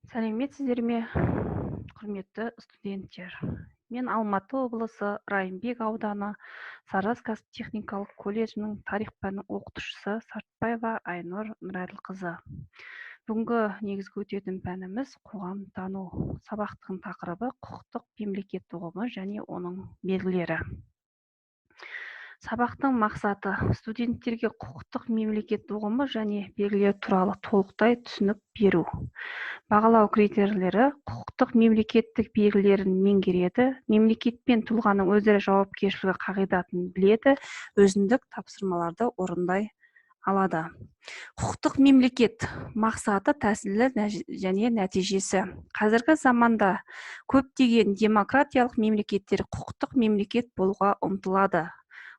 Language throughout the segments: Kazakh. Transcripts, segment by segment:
Сәлеметсіздер ме, құрметті студенттер? Мен Алматы облысы Райымбек ауданы Сараз кәсіп-техникалық колледжінің тарих пәні оқытушысы Сартбаева Айнұр Нұрәділқызы. Бүгінгі негізгі өтетін пәніміз қоғамтану. Сабақтың тақырыбы құқықтық мемлекет ұғымы және оның белгілері. Сабақтың мақсаты студенттерге құқықтық мемлекет ұғымы және белгілері туралы толықтай түсінік беру. Бағалау критерийлері құқықтық мемлекеттік белгілерін меңгереді, мемлекет пен тұлғаның өзара жауапкершілігі қағидатын біледі, өзіндік тапсырмаларды орындай алады. Құқықтық мемлекет мақсаты, тәсілі және нәтижесі. Қазіргі заманда көптеген демократиялық мемлекеттер құқықтық мемлекет болуға ұмтылады.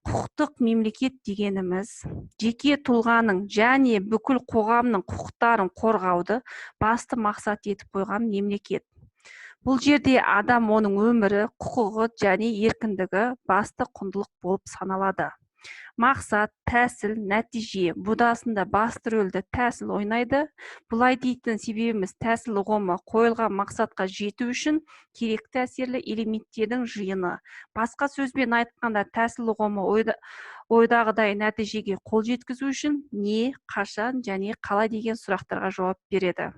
Құқықтық мемлекет дегеніміз жеке тұлғаның және бүкіл қоғамның құқықтарын қорғауды басты мақсат етіп қойған мемлекет. Бұл жерде адам, оның өмірі, құқығы және еркіндігі басты құндылық болып саналады. Мақсат, тәсіл, нәтиже будасында басты рөлді тәсіл ойнайды. Бұлай дейтін себебіміз тәсіл ұғымы қойылған мақсатқа жету үшін керекті әсерлі элементтердің жиыны. Басқа сөзбен айтқанда, тәсіл ұғымы ойдағыдай нәтижеге қол жеткізу үшін не, қашан және қалай деген сұрақтарға жауап береді.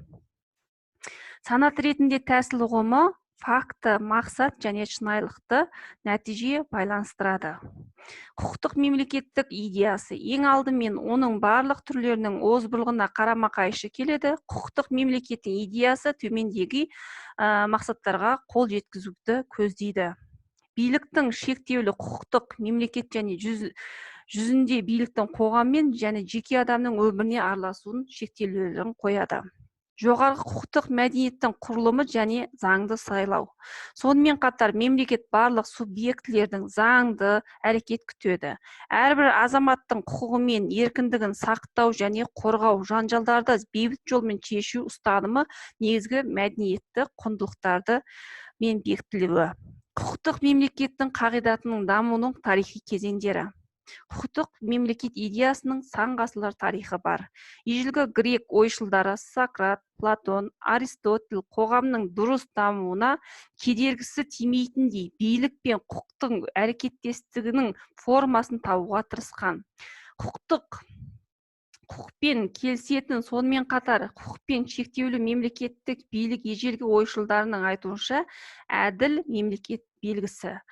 Санат ретінде тәсіл ұғымы факті, мақсат және шынайылықты нәтиже байланыстырады. Құқықтық мемлекеттік идеясы ең алдымен оның барлық түрлерінің озбырлығына қарама-қайшы келеді. Құқықтық мемлекеттің идеясы төмендегі мақсаттарға қол жеткізуді көздейді. Биліктің шектеулі құқықтық мемлекет және жүзінде биліктің қоғаммен және жеке адамның өміріне араласуын шектеулерін қояды. Жоғарғы құқықтық мәдениеттің құрылымы және заңды сайлау. Сонымен қатар мемлекет барлық субъектілердің заңды әрекет күтеді. Әрбір азаматтың құқығы мен еркіндігін сақтау және қорғау, жанжалдарды бейбіт жолмен шешу ұстанымы негізгі мәдениетті құндылықтарды мен бекітілуі. Құқықтық мемлекеттің қағидатының дамуының тарихи кезеңдері. Құқықтық мемлекет идеясының сан ғасырлар тарихы бар. Ежелгі грек ойшылдары Сократ, Платон, Аристотель қоғамның дұрыс дамуына кедергісі тимейтіндей билік пен құқықтың әрекеттестігінің формасын табуға тырысқан. Құқықпен келісетін, сонымен қатар құқықпен шектеулі мемлекеттік билік ежелгі ойшылдарының айтуынша әділ мемлекет белгісі.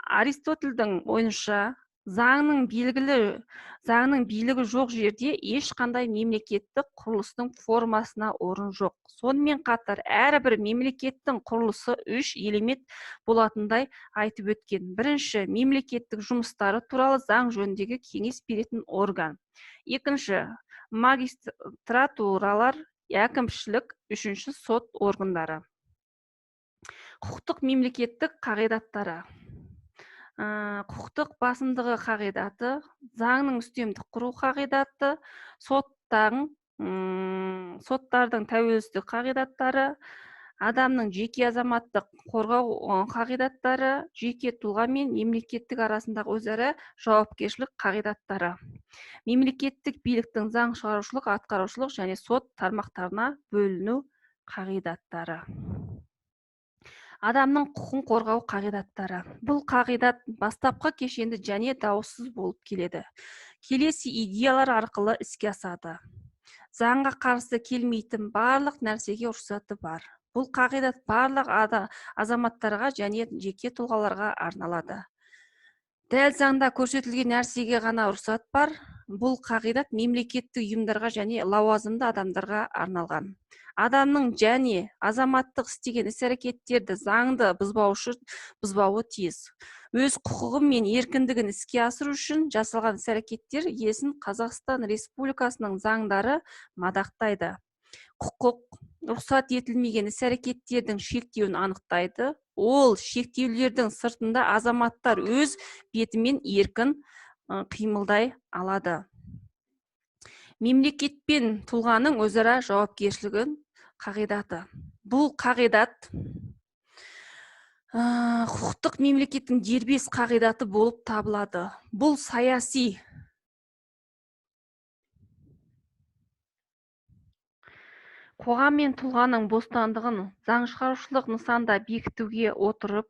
Аристотельдің ойынша заңның билігі жоқ жерде ешқандай мемлекеттік құрылыстың формасына орын жоқ. Сонымен қатар әрбір мемлекеттің құрылысы 3 элемент болатындай айтып өткен. Бірінші, мемлекеттік жұмыстары туралы заң жөніндегі кеңес беретін орган. Екінші, магистратуралар, әкімшілік. Үшінші, сот органдары. Құқықтық мемлекеттік қағидаттары. Құқықтық басымдығы қағидаты, заңның үстемдік құру қағидаты, соттардың тәуелсіздік қағидаттары, адамның жеке азаматтық қорғау қағидаттары, жеке тұлға мен мемлекеттік арасындағы өзара жауапкершілік қағидаттары. Мемлекеттік биліктің заң шығарушылық, атқарушылық және сот тармақтарына бөліну қағидаттары. Адамның құқын қорғау қағидаттары. Бұл қағидат бастапқы кешенді және дауыссыз болып келеді. Келесі идеялар арқылы іске асады. Заңға қарсы келмейтін барлық нәрсеге рұқсаты бар. Бұл қағидат барлық азаматтарға және жеке тұлғаларға арналады. Дәл заңда көрсетілген нәрсеге ғана рұқсат бар. Бұл қағидат мемлекеттік ұйымдарға және лауазымды адамдарға арналған. Адамның және азаматтық істеген іс-әрекеттерді заңды бұзбауы тиіс. Өз құқығы мен еркіндігін іске асыру үшін жасалған іс-әрекеттер иесін Қазақстан Республикасының заңдары мадақтайды. Құқық рұқсат етілмеген іс-әрекеттердің шектеуін анықтайды. Ол шектеулердің сыртында азаматтар өз бетімен еркін қимылдай алады. Мемлекет пен тұлғаның өзара жауапкершілігін қағидаты. Бұл қағидат құқықтық мемлекеттің дербес қағидаты болып табылады. Бұл саяси Қоғам мен тұлғаның бостандығын заң шығарушылық нысанда бекітуге отырып,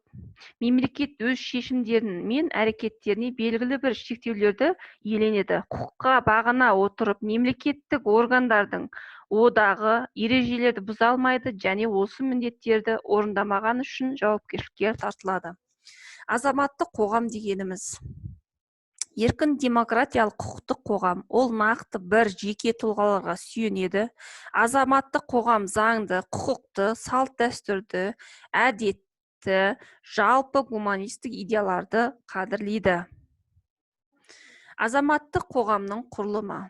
мемлекет өз шешімдерін мен әрекеттеріне белгілі бір шектеулерді иеленеді. Құқыққа бағына отырып, мемлекеттік органдардың одағы ережелерді бұза алмайды және осы міндеттерді орындамаған үшін жауапкершілікке тартылады. Азаматтық қоғам дегеніміз еркін демократиялық құқықтық қоғам, ол нақты бір жеке тұлғаларға сүйенеді. Азаматтық қоғам заңды, құқықты, салт дәстүрді, әдетті, жалпы гуманистік идеяларды қадірлейді. Азаматтық қоғамның құрылымы.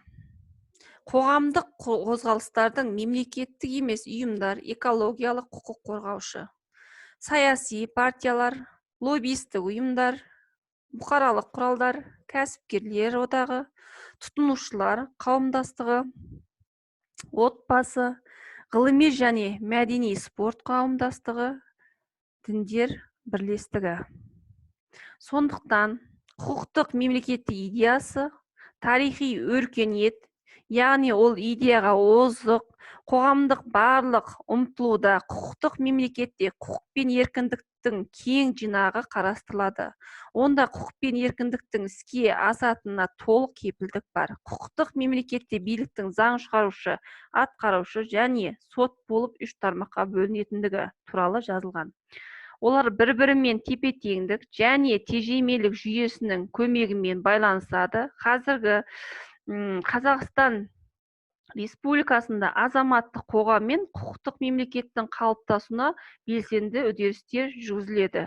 Қоғамдық қозғалыстардың мемлекеттік емес ұйымдар, экологиялық құқық қорғаушы, саяси партиялар, лоббистік ұйымдар, бұқаралық құралдар, кәсіпкерлер одағы, тұтынушылар қауымдастығы, отбасы, ғылыми және мәдени спорт қауымдастығы, діндер бірлестігі. Сондықтан құқықтық мемлекеттік идеясы тарихи өркениет, яғни ол идеяға озық қоғамдық барлық ұмтылуда құқықтық мемлекетте құқық пен еркіндіктің кең жинағы қарастырылады. Онда құқық пен еркіндіктің іске асатынына толық кепілдік бар. Құқықтық мемлекетте биліктің заң шығарушы, атқарушы және сот болып үш тармаққа бөлінетіндігі туралы жазылған. Олар бір-бірімен тепе-теңдік және тежемелік жүйесінің көмегімен байланысады. Қазіргі Қазақстан Республикасында азаматтық қоғам мен құқықтық мемлекеттің қалыптасуына белсенді үдерістер жүргізіледі.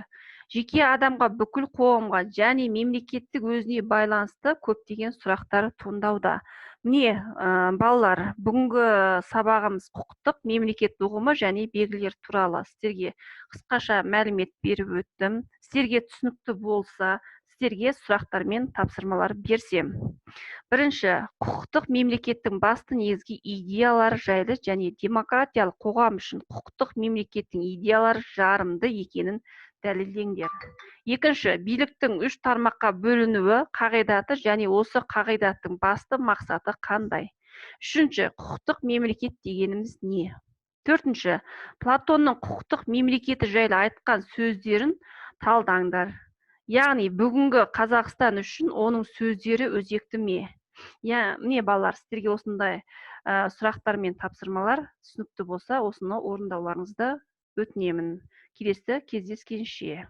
Жеке адамға, бүкіл қоғамға және мемлекеттік өзіне байланысты көптеген сұрақтар туындауда. Міне, балалар, бүгінгі сабағымыз құқықтық мемлекет ұғымы және белгілер туралы сіздерге қысқаша мәлімет беріп өттім. Сіздерге түсінікті болса, сіздерге сұрақтар мен тапсырмалар берсем. Бірінші, құқықтық мемлекеттің басты негізгі идеялары жайлы және демократиялық қоғам үшін құқықтық мемлекеттің идеялары жарамды екенін дәлелдеңдер. Екінші, биліктің үш тармаққа бөлінуі қағидаты және осы қағидаттың басты мақсаты қандай? Үшінші, құқықтық мемлекет дегеніміз не? Төртінші, Платонның құқықтық мемлекеті жайлы айтқан сөздерін талдаңдар. Яғни бүгінгі Қазақстан үшін оның сөздері өзекті ме? Міне балалар, сіздерге осындай сұрақтар мен тапсырмалар түсінікті болса, осыны орындауларыңызды өтінемін. Келесі кездескенше.